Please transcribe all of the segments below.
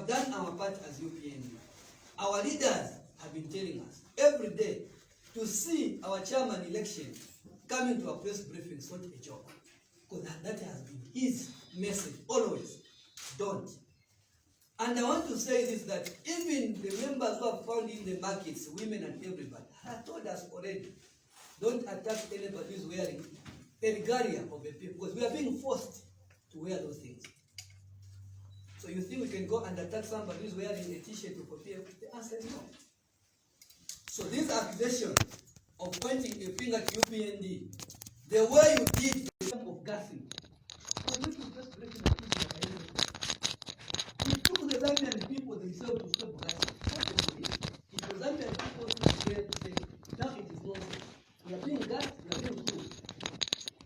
have done our part as UPND. Our leaders have been telling us every day to see our chairman election coming to a press briefing is not a joke. Because that has been his message always. Don't. And I want to say this, that even the members who are found in the markets, women and everybody, have told us already, don't attack anybody who is wearing a regalia of a people, because we are being forced to wear those things. So you think we can go and attack somebody who is wearing a t-shirt of a PF? The answer is no. So this accusation of pointing a finger to UPND, the way you did the term of gassing, was not just breaking the people like anything. You took the Zambian people themselves to stop gassing. What the police? If the Zambian people were there to say, now it is nonsense. We are being gassed, we are being killed.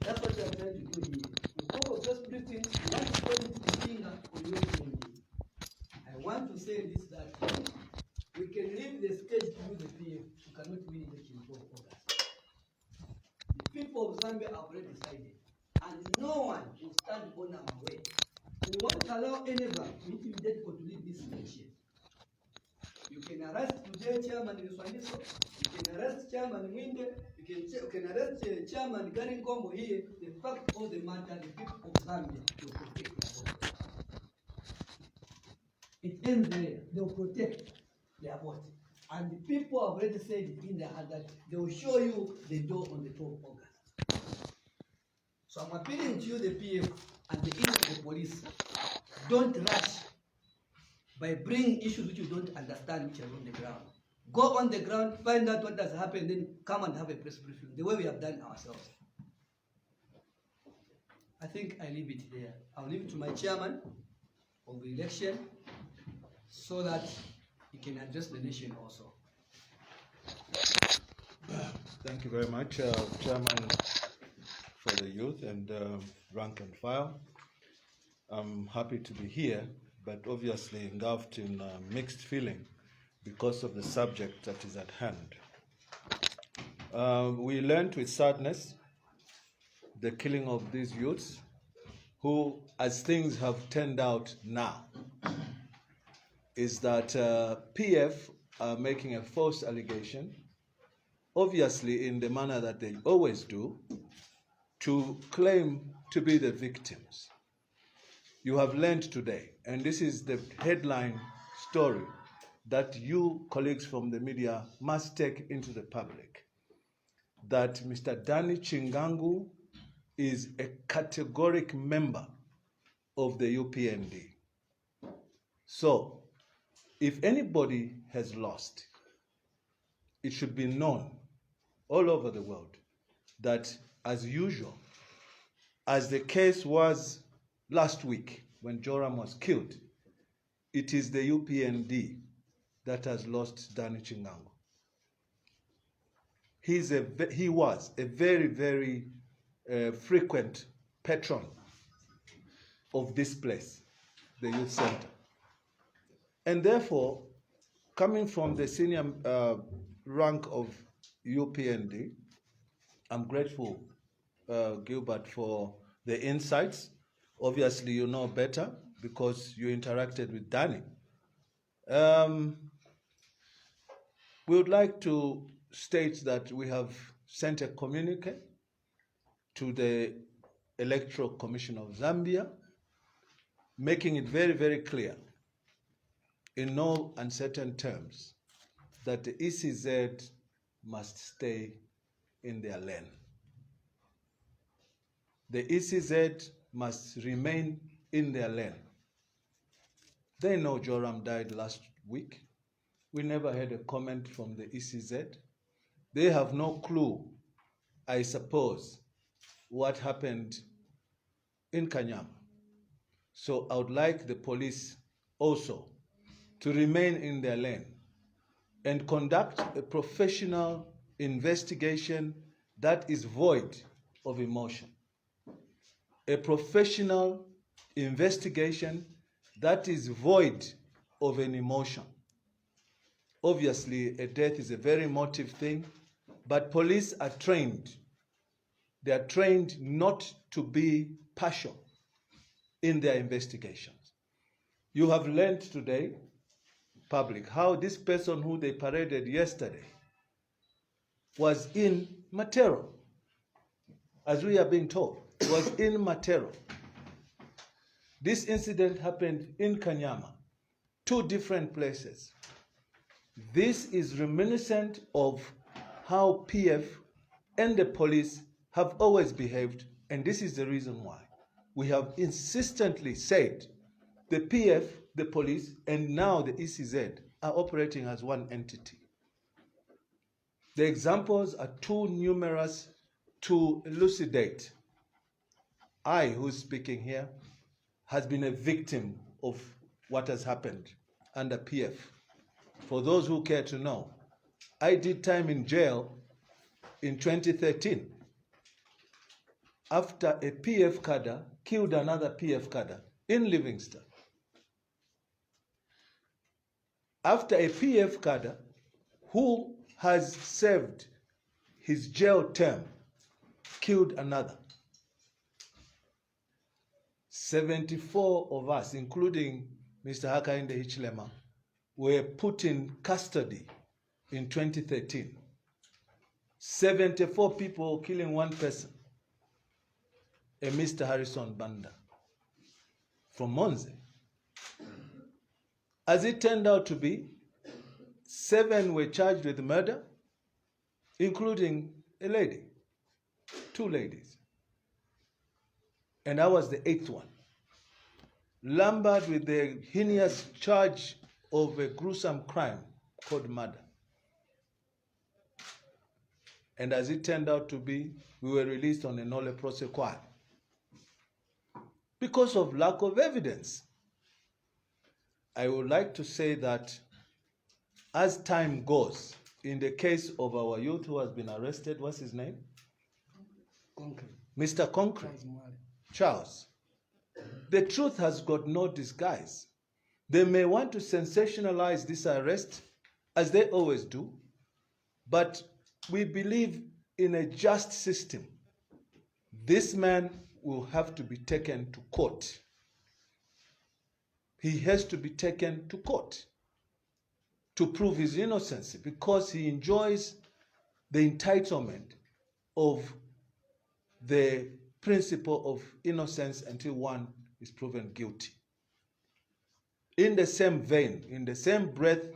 That's what we are trying to do here. Instead of just breathing, we want to point the finger on UPND. I want to say this, that we can leave the stage to the PF. We cannot win election for August. The people of Zambia have already decided, and no one will stand on our way. We won't allow anyone to intimidate or to lead this election. You can arrest today Chairman Luswaniso, you can arrest Chairman Mwinde, you can arrest Chairman Gary Kombo here. The fact of the matter, the people of Zambia will protect their vote. It ends there. They will protect their vote. And the people have already said it in their heart that they will show you the door on the 12th of August. So I'm appealing to you, the PF and the Indian police, don't rush by bringing issues which you don't understand, which are on the ground. Go on the ground, find out what has happened, then come and have a press briefing, the way we have done ourselves. I think I leave it there. I'll leave it to my chairman of the election so that he can address the nation also. Thank you very much, Chairman for the Youth and Rank and File. I'm happy to be here, but obviously engulfed in mixed feeling because of the subject that is at hand. We learned with sadness the killing of these youths who, as things have turned out now, is that PF are making a false allegation, obviously in the manner that they always do, to claim to be the victims. You have learned today, and this is the headline story that you, colleagues from the media, must take into the public, that Mr. 𝗞𝗟𝗟𝗏𝗚 is a categoric member of the UPND. So, if anybody has lost, it should be known all over the world that, as usual, as the case was last week when Joram was killed, it is the UPND that has lost 𝗞𝗟𝗟𝗏𝗚. He was a very, very frequent patron of this place, the youth center. And therefore, coming from the senior rank of UPND, I'm grateful, Gilbert, for the insights. Obviously, you know better because you interacted with Danny. We would like to state that we have sent a communique to the Electoral Commission of Zambia, making it very, very clear in no uncertain terms that the ECZ must stay in their lane. The ECZ must remain in their lane. They know Joram died last week. We never had a comment from the ECZ. They have no clue, I suppose, what happened in Kanyama. So I would like the police also to remain in their lane and conduct a professional investigation that is void of emotion. A professional investigation that is void of an emotion. Obviously, a death is a very emotive thing, but police are trained. They are trained not to be partial in their investigations. You have learned today, public, how this person who they paraded yesterday was in Matero, as we are being told, was in Matero. This incident happened in Kanyama, 2 different places. This is reminiscent of how PF and the police have always behaved, and this is the reason why we have insistently said the PF, the police, and now the ECZ are operating as one entity. The examples are too numerous to elucidate. I, who's speaking here, has been a victim of what has happened under PF. For those who care to know, I did time in jail in 2013 after a PF cadre killed another PF cadre in Livingston. After a PF cadre who has served his jail term killed another. 74 of us, including Mr. 𝗞𝗟𝗟𝗚𝗚, were put in custody in 2013. 74 people killing one person, a Mr. Harrison Banda from Monze. As it turned out to be, 7 were charged with murder, including a lady, 2 ladies. And I was the 8th one. Lumbered with the heinous charge of a gruesome crime called murder. And as it turned out to be, we were released on a nolle prosequi because of lack of evidence. I would like to say that as time goes, in the case of our youth who has been arrested, what's his name? Concrete. Mr. Concrete, Charles. The truth has got no disguise. They may want to sensationalize this arrest, as they always do, but we believe in a just system. This man will have to be taken to court. He has to be taken to court to prove his innocence because he enjoys the entitlement of the principle of innocence until one is proven guilty. In the same vein, in the same breath,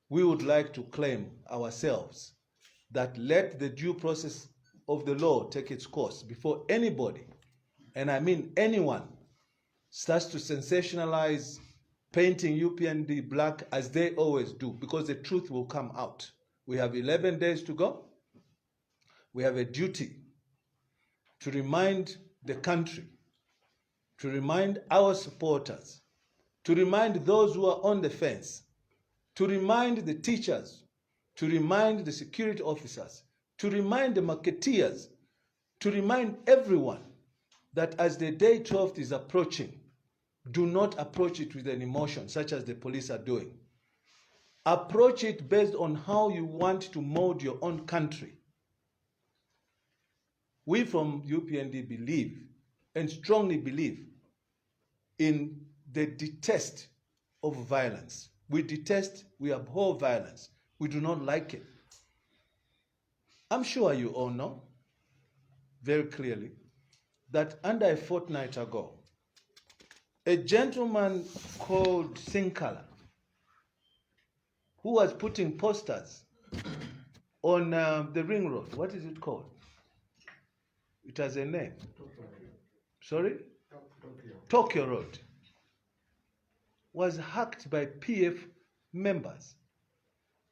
we would like to claim ourselves that let the due process of the law take its course before anybody, and I mean anyone, starts to sensationalize painting UPND black as they always do, because the truth will come out. We have 11 days to go. We have a duty to remind the country, to remind our supporters, to remind those who are on the fence, to remind the teachers, to remind the security officers, to remind the marketeers, to remind everyone that as the day 12th is approaching, do not approach it with an emotion such as the police are doing. Approach it based on how you want to mold your own country. We from UPND believe and strongly believe in the detest of violence. We detest, we abhor violence. We do not like it. I'm sure you all know very clearly that under a fortnight ago, a gentleman called 𝗞𝗟𝗟𝗚𝗚𝗏, who was putting posters on the ring road. What is it called? It has a name. Sorry? Tokyo Road. Was hacked by PF members,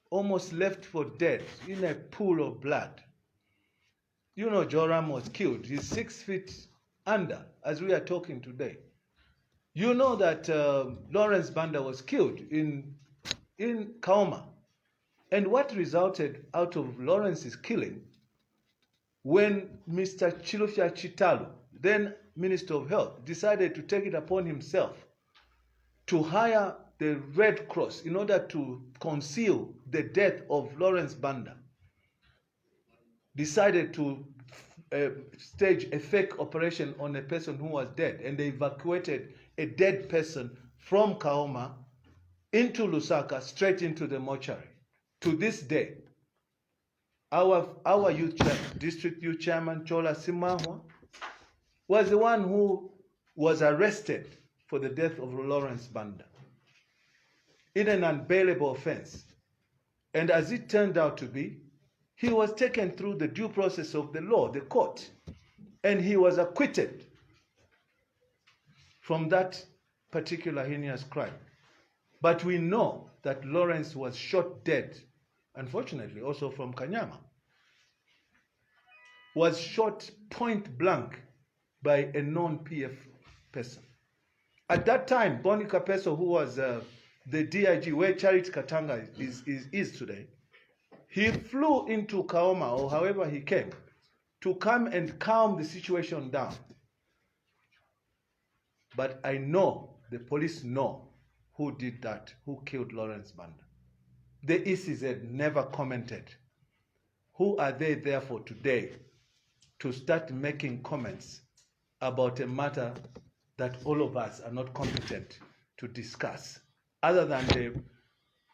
almost left for dead in a pool of blood. You know, Joram was killed. He's 6 feet under as we are talking today. You know that Lawrence Banda was killed in Kaoma. And what resulted out of Lawrence's killing when Mr. 𝗞𝗟𝗟𝗚𝗏𝗏𝗏𝗏, then Minister of Health, decided to take it upon himself to hire the Red Cross in order to conceal the death of Lawrence Banda, decided to stage a fake operation on a person who was dead, and they evacuated a dead person from Kaoma into Lusaka, straight into the mortuary. To this day, our youth chairman, district youth chairman, Chola Simahwa, was the one who was arrested for the death of Lawrence Banda in an unbailable offense. And as it turned out to be, he was taken through the due process of the law, the court, and he was acquitted from that particular heinous crime. But we know that Lawrence was shot dead, unfortunately, also from Kanyama, was shot point blank by a non-PF person. At that time, Boni Kapeso, who was the DIG, where Charity Katanga is today, he flew into Kaoma, or however he came, to come and calm the situation down. But I know, the police know who did that, who killed Lawrence Banda. The ECZ never commented. Who are they therefore today to start making comments about a matter that all of us are not competent to discuss, other than the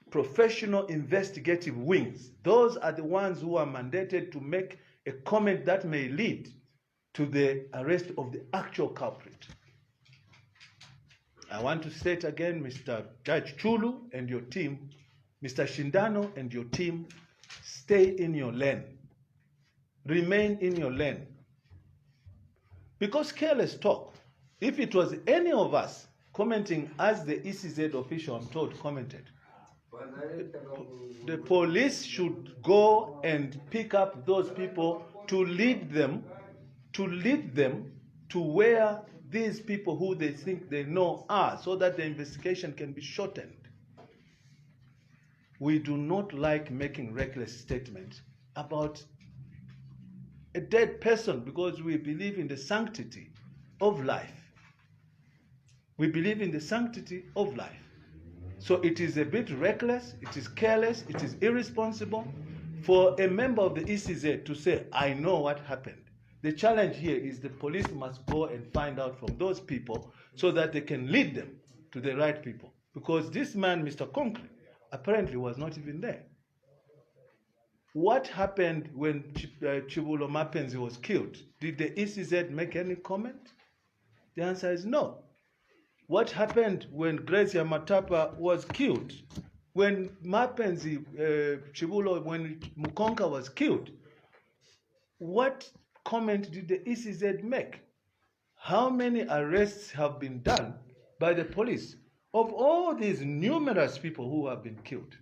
professional investigative wings? Those are the ones who are mandated to make a comment that may lead to the arrest of the actual culprit. I want to state again, Mr. Judge Chulu and your team, Mr. Shindano and your team, stay in your lane. Remain in your lane. Because careless talk, if it was any of us commenting as the ECZ official, I'm told, commented, the police should go and pick up those people to lead them to where these people who they think they know are, so that the investigation can be shortened. We do not like making reckless statements about a dead person because we believe in the sanctity of life. We believe in the sanctity of life. So it is a bit reckless, it is careless, it is irresponsible for a member of the ECZ to say, I know what happened. The challenge here is the police must go and find out from those people so that they can lead them to the right people. Because this man, Mr. Concrete, apparently was not even there. What happened when Chibulo Mapenzi was killed? Did the ECZ make any comment? The answer is no. What happened when Gracia Matapa was killed? When Mapenzi, Chibulo, when Mukonka was killed, what comment did the ECZ make? How any arrests have been done by the police of all these numerous people who have been killed?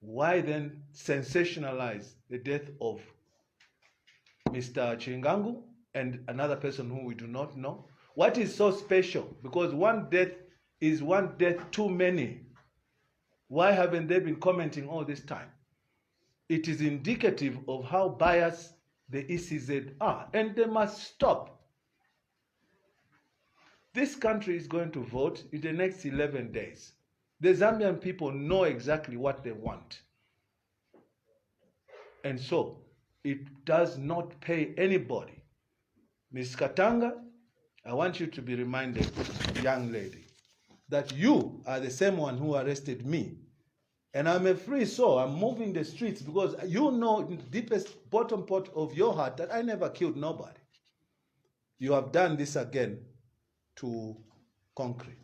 Why then sensationalize the death of Mr. Chingangu and another person whom we do not know? What is so special? Because one death is one death too many. Why haven't they been commenting all this time? It is indicative of how biased the ECZ are, and they must stop. This country is going to vote in the next 11 days. The Zambian people know exactly what they want. And so, it does not pay anybody. Ms. Katanga, I want you to be reminded, young lady, that you are the same one who arrested me. And I'm a free soul. I'm moving the streets because you know in the deepest bottom part of your heart that I never killed nobody. You have done this again to Concrete.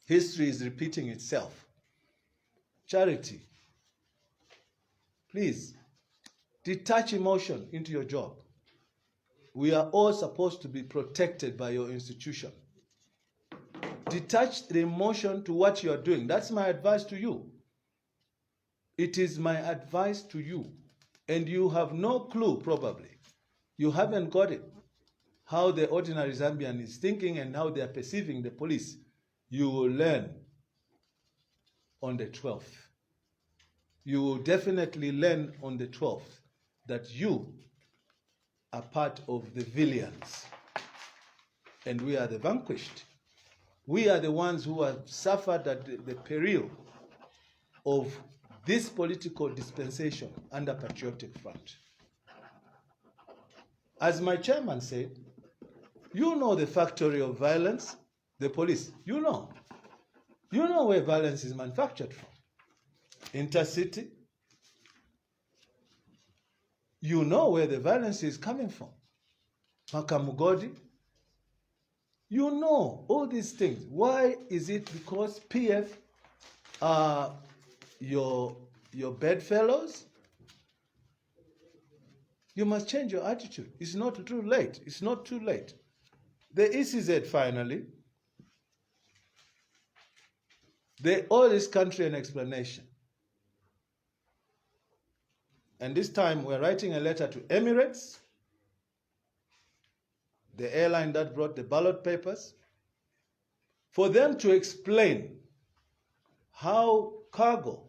History is repeating itself. Charity, please, detach emotion into your job. We are all supposed to be protected by your institution. Detach the emotion to what you are doing. That's my advice to you. It is my advice to you. And you have no clue, probably. You haven't got it. How the ordinary Zambian is thinking and how they are perceiving the police. You will learn on the 12th. You will definitely learn on the 12th that you are part of the villains and we are the vanquished. We are the ones who have suffered at the peril of this political dispensation under Patriotic Front. As my chairman said, you know the factory of violence, the police. You know where violence is manufactured from. Intercity. You know where the violence is coming from. Makamugodi. You know all these things. Why is it? Because PF are your bedfellows? You must change your attitude. It's not too late. It's not too late. The ECZ finally, they owe this country an explanation. And this time we're writing a letter to Emirates, the airline that brought the ballot papers, for them to explain how cargo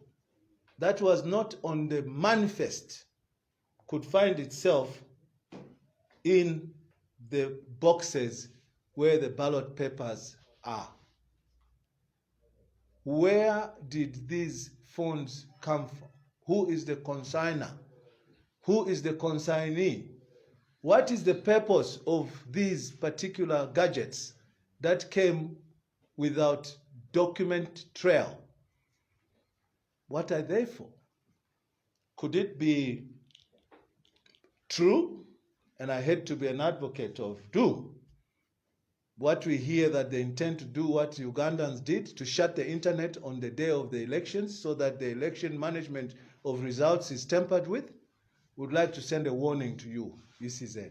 that was not on the manifest could find itself in the boxes where the ballot papers are. Where did these funds come from? Who is the consigner? Who is the consignee? What is the purpose of these particular gadgets that came without document trail? What are they for? Could it be true? And I hate to be an advocate of doom. What we hear that they intend to do what Ugandans did, to shut the internet on the day of the elections so that the election management of results is tampered with, would like to send a warning to you, ECZ.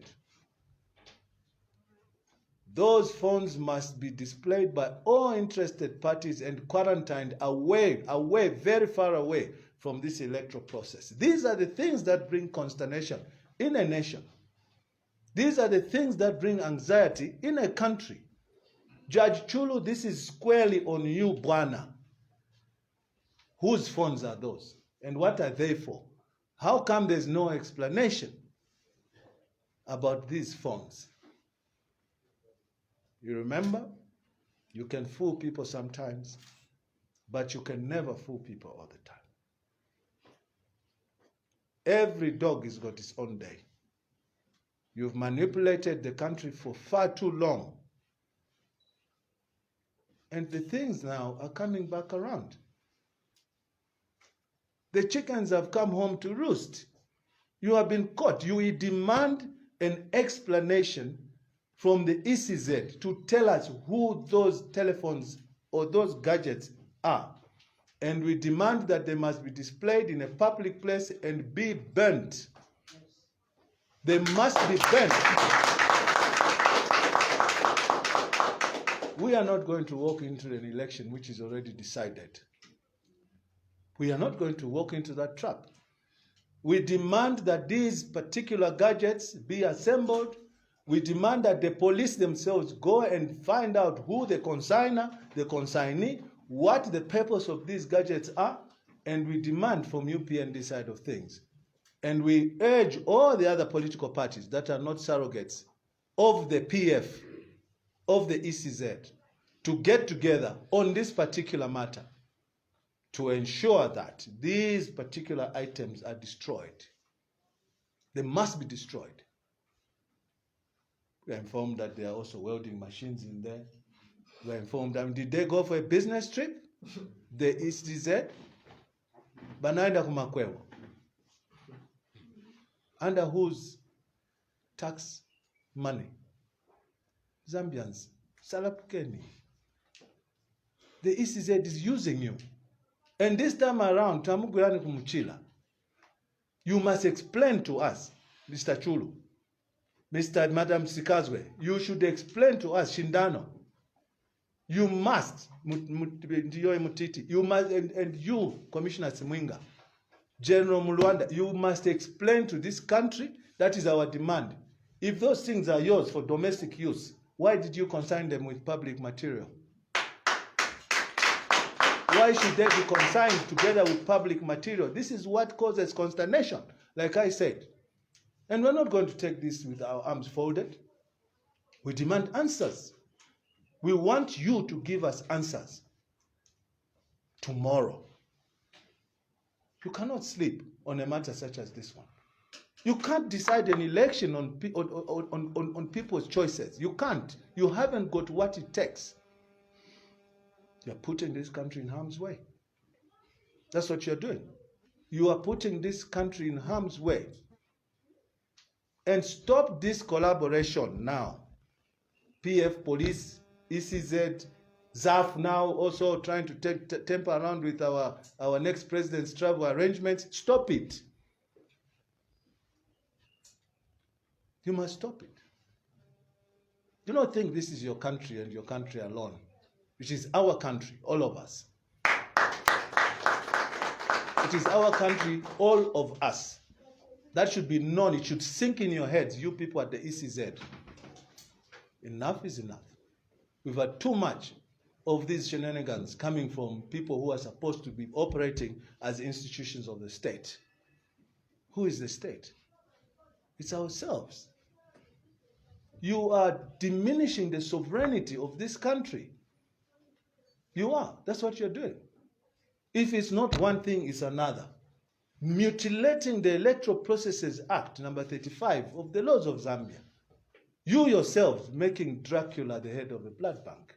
Those phones must be displayed by all interested parties and quarantined away, very far away from this electoral process. These are the things that bring consternation in a nation. These are the things that bring anxiety in a country. Judge Chulu, this is squarely on you, Bwana. Whose phones are those? And what are they for? How come there's no explanation about these phones? You remember? You can fool people sometimes, but you can never fool people all the time. Every dog has got its own day. You've manipulated the country for far too long. And the things now are coming back around. The chickens have come home to roost. You have been caught. You will demand an explanation from the ECZ to tell us who those telephones or those gadgets are. And we demand that they must be displayed in a public place and be burnt. They must be burnt. We are not going to walk into an election which is already decided. We are not going to walk into that trap. We demand that these particular gadgets be assembled. We demand that the police themselves go and find out who the consigner, the consignee, what the purpose of these gadgets are, and we demand from Upnd side of things. And we urge all the other political parties that are not surrogates of the PF, of the ECZ, to get together on this particular matter to ensure that these particular items are destroyed. They must be destroyed. We are informed that there are also welding machines in there. We are informed, did they go for a business trip? The ECZ? Banaenda kumakwewo. Under whose tax money? Zambians. Salapukeni. The ECZ is using you. And this time around, Tamugurani Kumuchila, you must explain to us, Mr. Chulu, Madam Sikazwe, you should explain to us, Shindano. You must, you must, and you, Commissioner Simwinga, General Mulwanda, you must explain to this country, that is our demand. If those things are yours for domestic use, why did you consign them with public material? Why should they be consigned together with public material? This is what causes consternation, like I said. And we're not going to take this with our arms folded. We demand answers. We want you to give us answers tomorrow. You cannot sleep on a matter such as this one. You can't decide an election on people's choices. You can't. You haven't got what it takes. You're putting this country in harm's way. That's what you're doing. You are putting this country in harm's way. And stop this collaboration now. PF, police, ECZ, ZAF now also trying to temper around with our next president's travel arrangements. Stop it. You must stop it. Do not think this is your country and your country alone. It is our country, all of us. It is our country, all of us. That should be known. It should sink in your heads, you people at the ECZ. Enough is enough. We've had too much of these shenanigans coming from people who are supposed to be operating as institutions of the state. Who is the state? It's ourselves. You are diminishing the sovereignty of this country. You are. That's what you're doing. If it's not one thing, it's another. Mutilating the Electoral Processes Act, number 35 of the laws of Zambia. You yourselves making Dracula the head of a blood bank.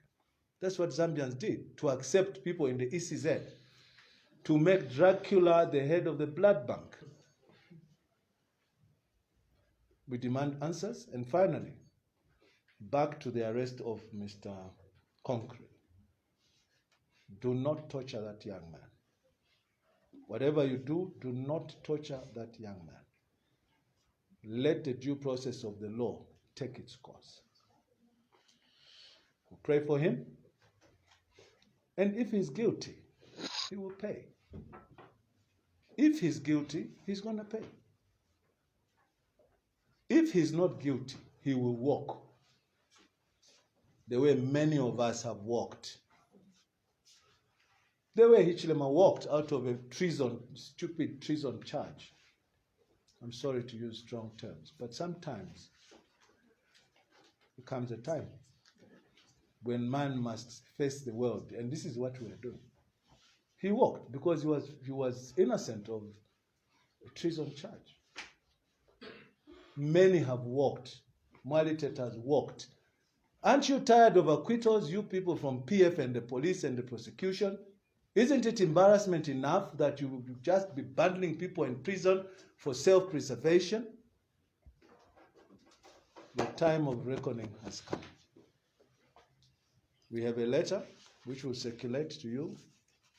That's what Zambians did, to accept people in the ECZ, to make Dracula the head of the blood bank. We demand answers. And finally, back to the arrest of Mr. Concrete. Do not torture that young man. Whatever you do, do not torture that young man. Let the due process of the law take its course. We'll pray for him. And if he's guilty, he will pay. If he's guilty, he's going to pay. If he's not guilty, he will walk the way many of us have walked. The way 𝗞𝗟𝗟𝗏 walked out of a treason, stupid treason charge. I'm sorry to use strong terms, but sometimes there comes a time when man must face the world, and this is what we are doing. He walked because he was innocent of a treason charge. Many have walked. Mwalitet has walked. Aren't you tired of acquittals, you people from PF and the police and the prosecution? Isn't it embarrassment enough that you will just be bundling people in prison for self-preservation? The time of reckoning has come. We have a letter which will circulate to you,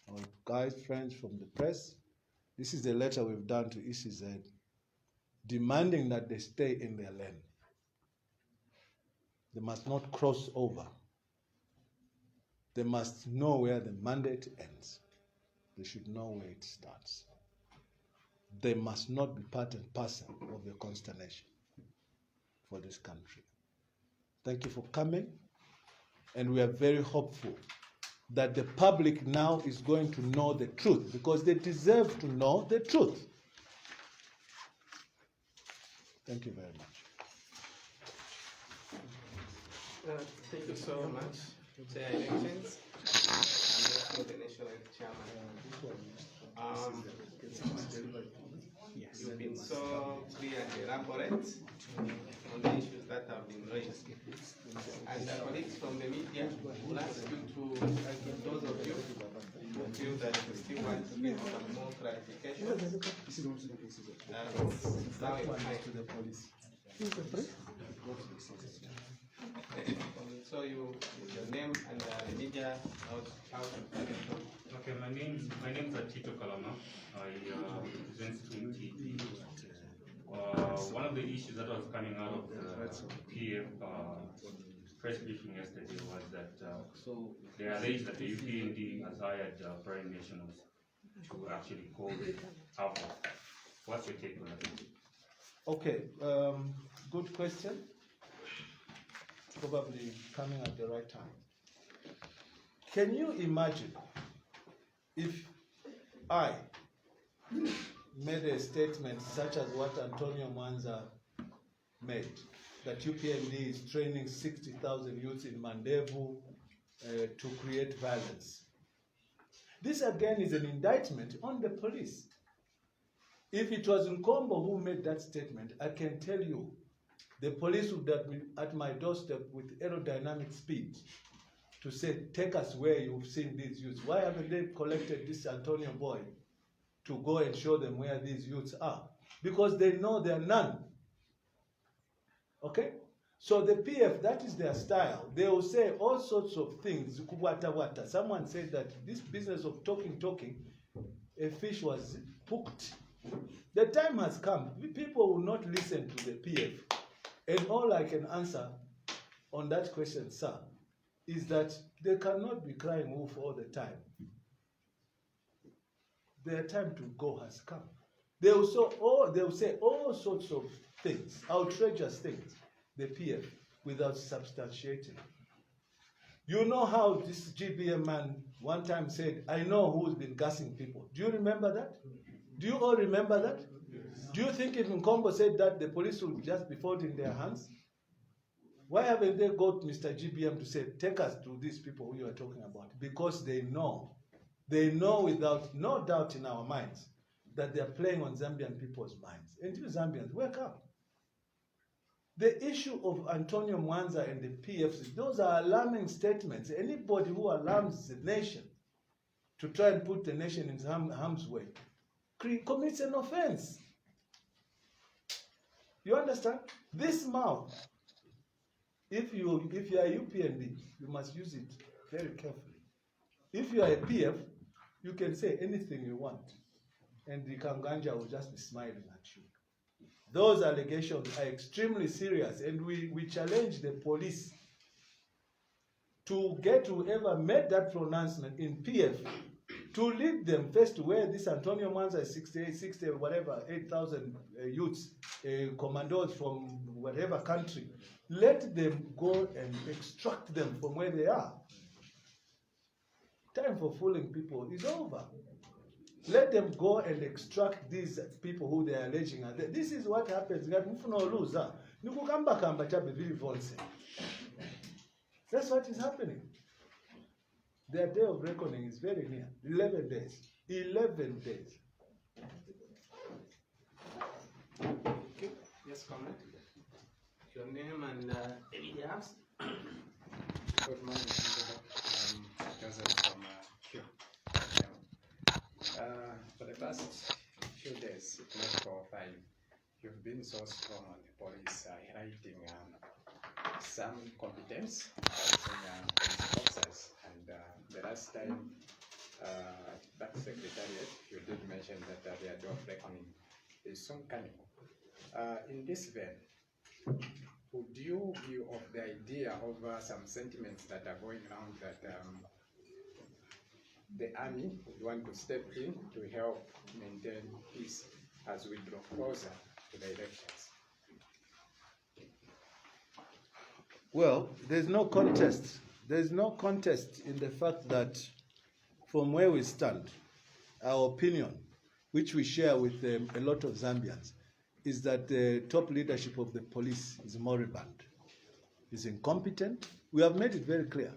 our guys, friends from the press. This is the letter we've done to ECZ, demanding that they stay in their lane. They must not cross over. They must know where the mandate ends. They should know where it starts. They must not be part and parcel of the consternation for this country. Thank you for coming. And we are very hopeful that the public now is going to know the truth, because they deserve to know the truth. Thank you very much. Thank you so much. Chair elections, and also the national chairman. You've been so clear and elaborate on the issues that have been raised. And colleagues from the media will ask you to, those of you who feel that you still want to get some more clarification, now it's time to the police. So your name and the media how to Okay, my name is 𝗞𝗟𝗏𝗧𝗛𝗏. I represent 𝗬𝗢𝗨𝗧𝗛𝗏. One of the issues that was coming out of the PF press briefing yesterday was that they alleged that the Upnd has hired foreign nationals to actually call out. What's your take on that? Okay, good question. Probably coming at the right time. Can you imagine if I made a statement such as what Antonio Mwanza made, that UPND is training 60,000 youths in Mandevu to create violence? This again is an indictment on the police. If it was Nkombo who made that statement, I can tell you the police would have been at my doorstep with aerodynamic speed to say, take us where you've seen these youths. Why haven't they collected this Antonio boy to go and show them where these youths are? Because they know there are none. Okay? So the PF, that is their style. They will say all sorts of things. Someone said that this business of talking, a fish was hooked. The time has come. People will not listen to the PF. And all I can answer on that question, sir, is that they cannot be crying wolf all the time. Their time to go has come. They will say all sorts of things, outrageous things, the PF, without substantiating. You know how this GBM man one time said, I know who's been gassing people. Do you remember that? Do you all remember that? Yes. Do you think if Nkombo said that, the police would just be folding their hands? Why haven't they got Mr. GBM to say, take us to these people who you are talking about? Because they know without no doubt in our minds that they are playing on Zambian people's minds. And you Zambians, wake up. The issue of Antonio Mwanza and the PFs, those are alarming statements. Anybody who alarms the nation to try and put the nation in harm's way commits an offense. You understand? This mouth, if you are Upnd, you must use it very carefully. If you are a PF, you can say anything you want, and the Kanganja will just be smiling at you. Those allegations are extremely serious, and we challenge the police to get whoever made that pronouncement in PF to lead them first to where this Antonio Mwanza is 60, whatever, 8,000 youths, commandos from whatever country. Let them go and extract them from where they are. Time for fooling people is over. Let them go and extract these people who they are alleging. This is what happens. That's what is happening. Their day of reckoning is very near. 11 days. 11 days. Okay. Yes, comment. Your name and evidence. Good morning, Joseph from Q. For the past few days, if not 4 or 5, you've been so strong on the police, highlighting some competence in police officers. And the last time, that secretariat, you did mention that their day of reckoning is soon coming. In this vein, would you view of the idea of some sentiments that are going around that the army would want to step in to help maintain peace as we draw closer to the elections? Well, there's no contest. There's no contest in the fact that from where we stand, our opinion, which we share with a lot of Zambians, is that the top leadership of the police is moribund, is incompetent. We have made it very clear.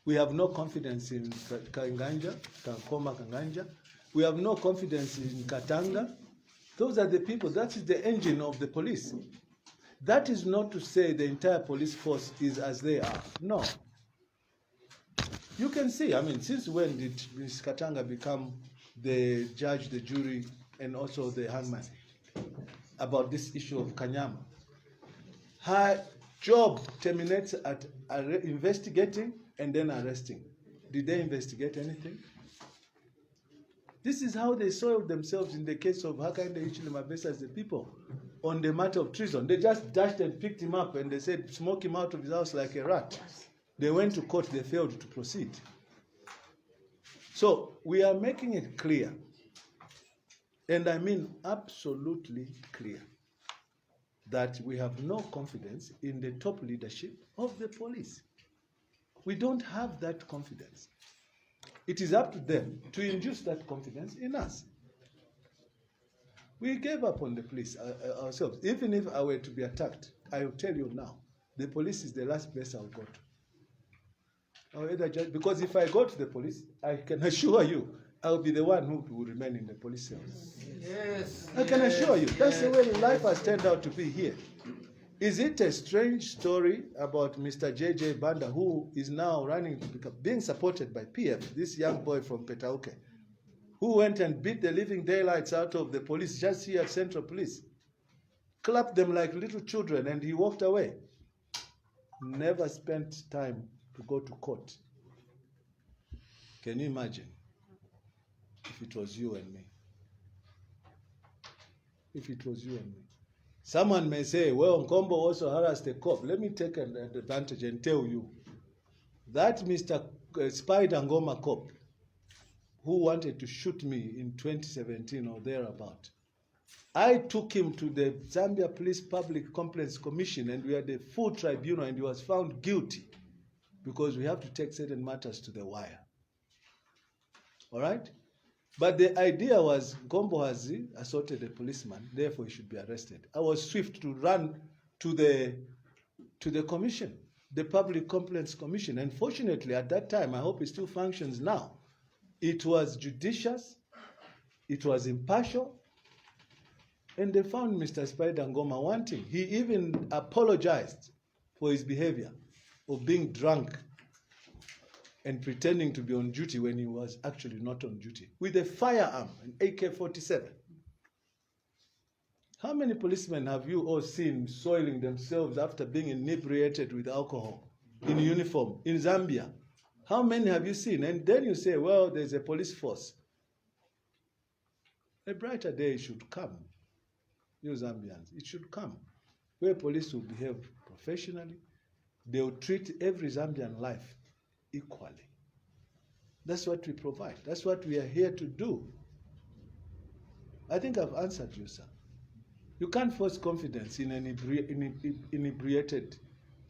We have no confidence in Kanganja, Kankoma Kanganja. We have no confidence in Katanga. Those are the people, that is the engine of the police. That is not to say the entire police force is as they are. No. You can see, I mean, since when did Ms. Katanga become the judge, the jury, and also the hangman about this issue of Kanyama? Her job terminates at investigating and then arresting. Did they investigate anything? This is how they soiled themselves in the case of Hakainde Hichilema versus the people on the matter of treason. They just dashed and picked him up and they said, smoke him out of his house like a rat. They went to court, they failed to proceed. So we are making it clear, and I mean absolutely clear, that we have no confidence in the top leadership of the police. We don't have that confidence. It is up to them to induce that confidence in us. We gave up on the police ourselves. Even if I were to be attacked, I will tell you now, the police is the last place I'll go to. Because if I go to the police, I can assure you, I'll be the one who will remain in the police cells. Yes. I can assure you, that's the way life has turned out to be here. Is it a strange story about Mr. J.J. Banda, who is now being supported by PF, this young boy from 𝗞𝗟𝗟𝗚𝗚, who went and beat the living daylights out of the police just here at Central Police, clapped them like little children, and he walked away? Never spent time to go to court. Can you imagine if it was you and me? If it was you and me. Someone may say, well, Nkombo also harassed a cop. Let me take an advantage and tell you that Mr. Spider Ngoma cop who wanted to shoot me in 2017 or thereabout, I took him to the Zambia Police Public Complaints Commission, and we had a full tribunal, and he was found guilty because we have to take certain matters to the wire. All right? But the idea was Nkombo has assaulted a policeman, therefore he should be arrested. I was swift to run to the commission, the Public Complaints Commission. And fortunately, at that time, I hope it still functions now, it was judicious, it was impartial, and they found Mr. Spider Ngoma wanting. He even apologized for his behavior of being drunk and pretending to be on duty when he was actually not on duty, with a firearm, an AK-47. How many policemen have you all seen soiling themselves after being inebriated with alcohol in uniform in Zambia? How many have you seen? And then you say, well, there's a police force. A brighter day should come, you Zambians. It should come, where police will behave professionally. They will treat every Zambian life equally. That's what we provide. That's what we are here to do. I think I've answered you, sir. You can't force confidence in an inebriated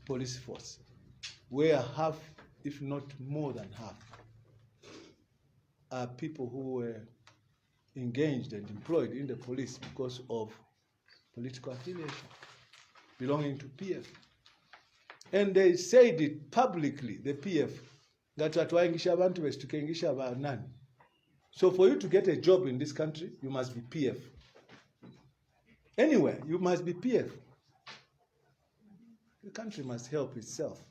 police force, where half, if not more than half, are people who were engaged and employed in the police because of political affiliation, belonging to PF. And they said it publicly, the PF, that atwaingisha abantu bestukengisha abanani. So for you to get a job in this country, you must be PF. Anywhere, you must be PF. The country must help itself.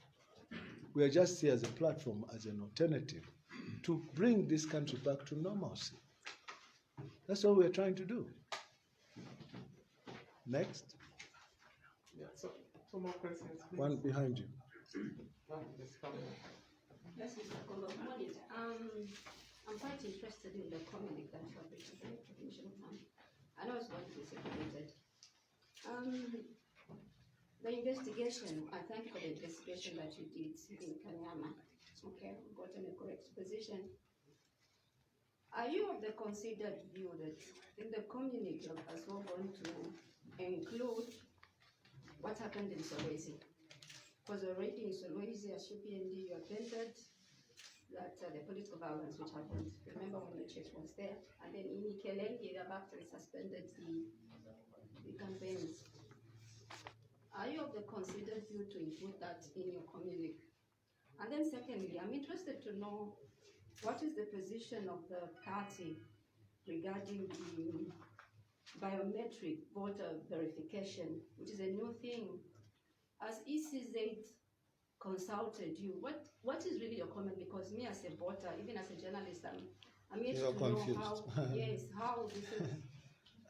We are just here as a platform, as an alternative, to bring this country back to normalcy. That's what we're trying to do. Next. Yeah, so two more questions, please. One behind you. Just come here. Yes, Mr. Kombo. Morning. I'm quite interested in the comment that you have written for the Commission of Time. I know it's going to be separated. The investigation, I thank you for the investigation that you did in Kanyama. Okay, we've gotten a correct position. Are you of the considered view that in the community of as well going to include what happened in Solwezi? Because already in Solwezi, as Upnd, you attended that the political violence which happened. Remember when the church was there? And then in Ikelengi, they've actually suspended the campaigns. Are you of the considered view to include that in your community? And then secondly, I'm interested to know what is the position of the party regarding the biometric voter verification, which is a new thing. As ECZ consulted you, what is really your comment? Because me as a voter, even as a journalist, I'm yet to confused. know how, yes, how this is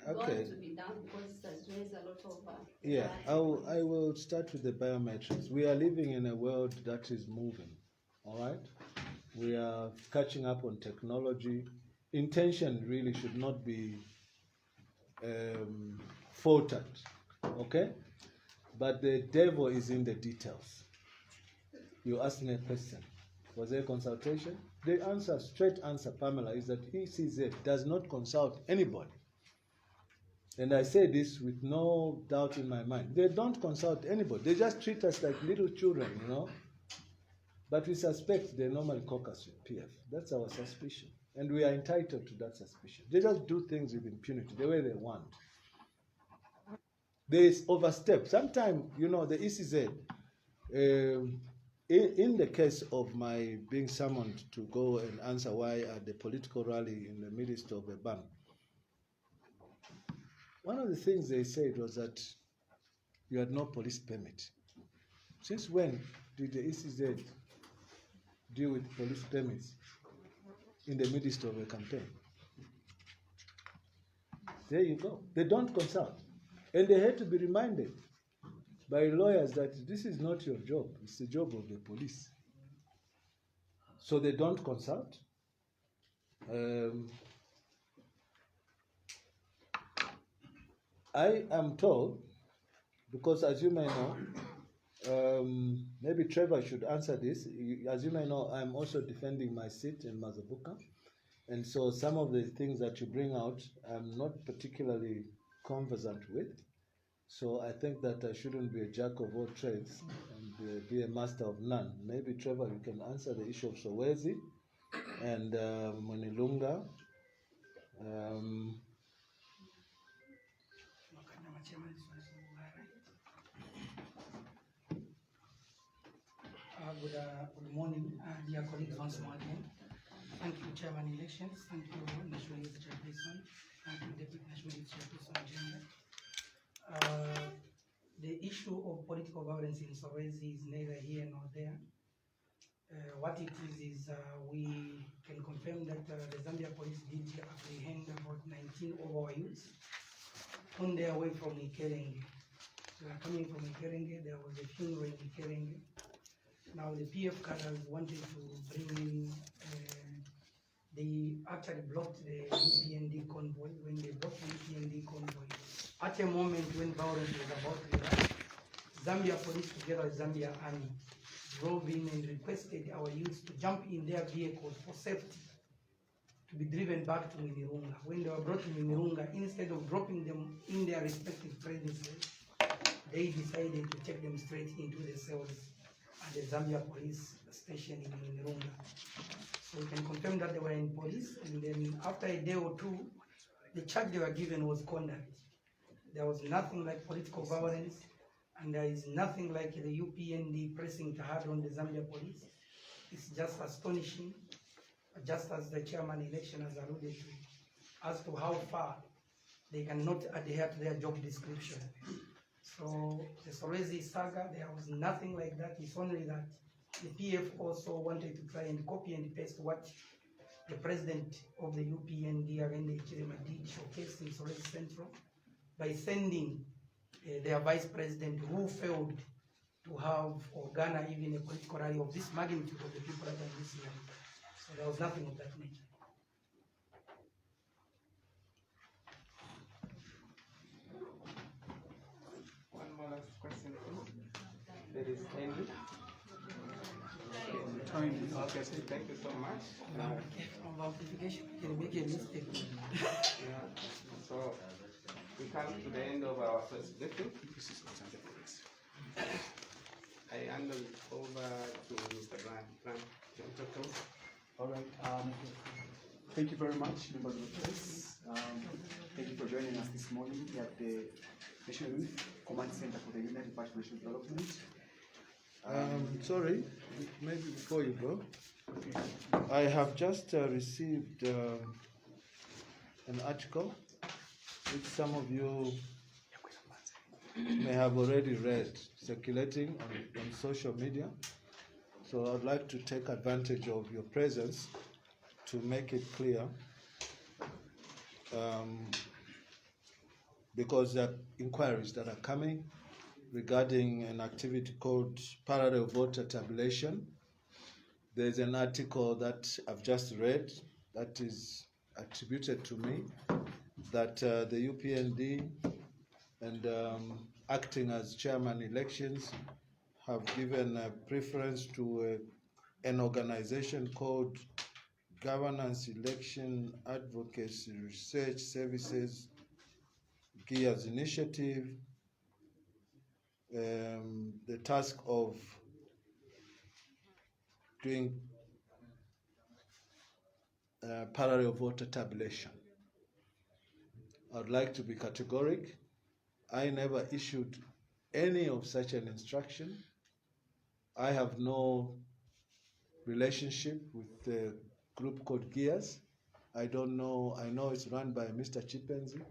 Okay. going to be done, because it has raised a lot of... Yeah, I will start with the biometrics. We are living in a world that is moving, all right? We are catching up on technology. Intention really should not be faltered, okay? But the devil is in the details. You asked me a question. Was there a consultation? The answer, straight answer, Pamela, is that ECZ does not consult anybody. And I say this with no doubt in my mind. They don't consult anybody. They just treat us like little children, you know. But we suspect they normally caucus with PF. That's our suspicion. And we are entitled to that suspicion. They just do things with impunity, the way they want. They overstep. Sometimes, you know, the ECZ, in the case of my being summoned to go and answer why at the political rally in the midst of a ban, one of the things they said was that you had no police permit. Since when did the ECZ deal with police permits in the midst of a campaign? There you go. They don't consult. And they had to be reminded by lawyers that this is not your job, it's the job of the police. So they don't consult. I am told, because as you may know, maybe Trevor should answer this. As you may know, I'm also defending my seat in Mazabuka. And so some of the things that you bring out, I'm not particularly conversant with. So I think that I shouldn't be a jack of all trades and be a master of none. Maybe Trevor, you can answer the issue of Sowezi and Munilunga. Good morning, dear colleagues once more again. Thank you, Chairman Elections. Thank you, National Youth Chairperson. Thank you, Deputy National Youth Chairperson Agenda. The issue of political violence in Sowezi is neither here nor there. What it is we can confirm that the Zambia police did apprehend about 19 of our youths on their way from Ikerenge. They were coming from Ikerenge, there was a funeral in Ikerenge. Now the PF cadres wanted to bring in, they actually blocked the UPND convoy. When they blocked the UPND convoy, at a moment when violence was about to erupt, Zambia police together with Zambia army drove in and requested our youths to jump in their vehicles for safety, to be driven back to Minirunga. When they were brought to Minirunga, instead of dropping them in their respective premises, they decided to take them straight into the cells at the Zambia police station in Minirunga. So we can confirm that they were in police, and then after a day or two, the charge they were given was conduct. There was nothing like political violence, and there is nothing like the UPND pressing hard on the Zambia police. It's just astonishing, just as the chairman election has alluded to, as to how far they cannot adhere to their job description. So the Sowezi saga, there was nothing like that. It's only that the PF also wanted to try and copy and paste what the president of the UPND, Upnd, did showcase in Sowezi Central by sending their vice president, who failed to have or garner even a political rally of this magnitude of the people that are in this area. So there was nothing of that nature. One more last question, please. There is Henry. Okay, so thank you so much. About amplification, you can make a mistake. Yeah. So we come to the end of our first briefing. I hand it over to Mr. Grant. All right. Thank you very much, members of the press. Thank you for joining us this morning at the National Youth Command Center for the United Department of Development. Sorry, maybe before you go, I have just received an article which some of you may have already read, circulating on social media. So I'd like to take advantage of your presence to make it clear, because there are inquiries that are coming regarding an activity called parallel voter tabulation. There's an article that I've just read that is attributed to me, that the UPND and acting as chairman elections have given a preference to an organization called Governance Election Advocacy Research Services GEARS Initiative, the task of doing parallel voter tabulation. I'd like to be categorical. I never issued any of such an instruction. I have no relationship with the group called GEARS. I don't know, I know it's run by Mr. 𝗞𝗟𝗟𝗚𝗓,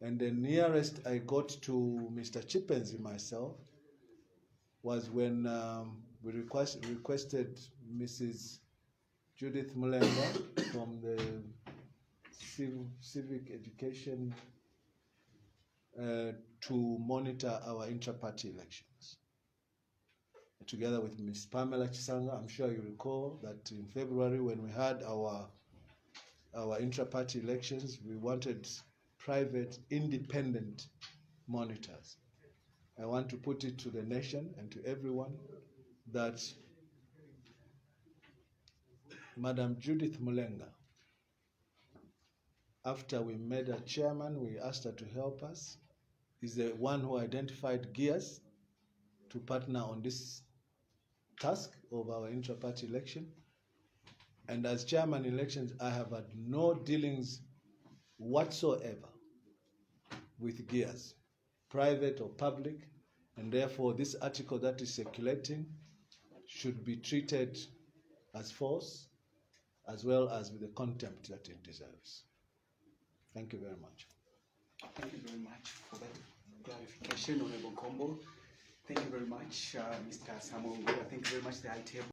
And the nearest I got to Mr. 𝗞𝗟𝗟𝗧𝗛𝗏 myself was when we requested Mrs. Judith Mulenga from the civic education to monitor our intra-party elections. Together with Ms. Pamela Chisanga, I'm sure you recall that in February when we had our intra-party elections, we wanted private, independent monitors. I want to put it to the nation and to everyone that Madam Judith Mulenga, after we made her chairman, we asked her to help us, is the one who identified gears to partner on this task of our intra-party election. And as chairman elections, I have had no dealings whatsoever with gears, private or public, and therefore this article that is circulating should be treated as false, as well as with the contempt that it deserves. Thank you very much. Thank you very much for that clarification, Honorable Kombo. Thank you very much, Mr. Samuel. Thank you very much, the high table.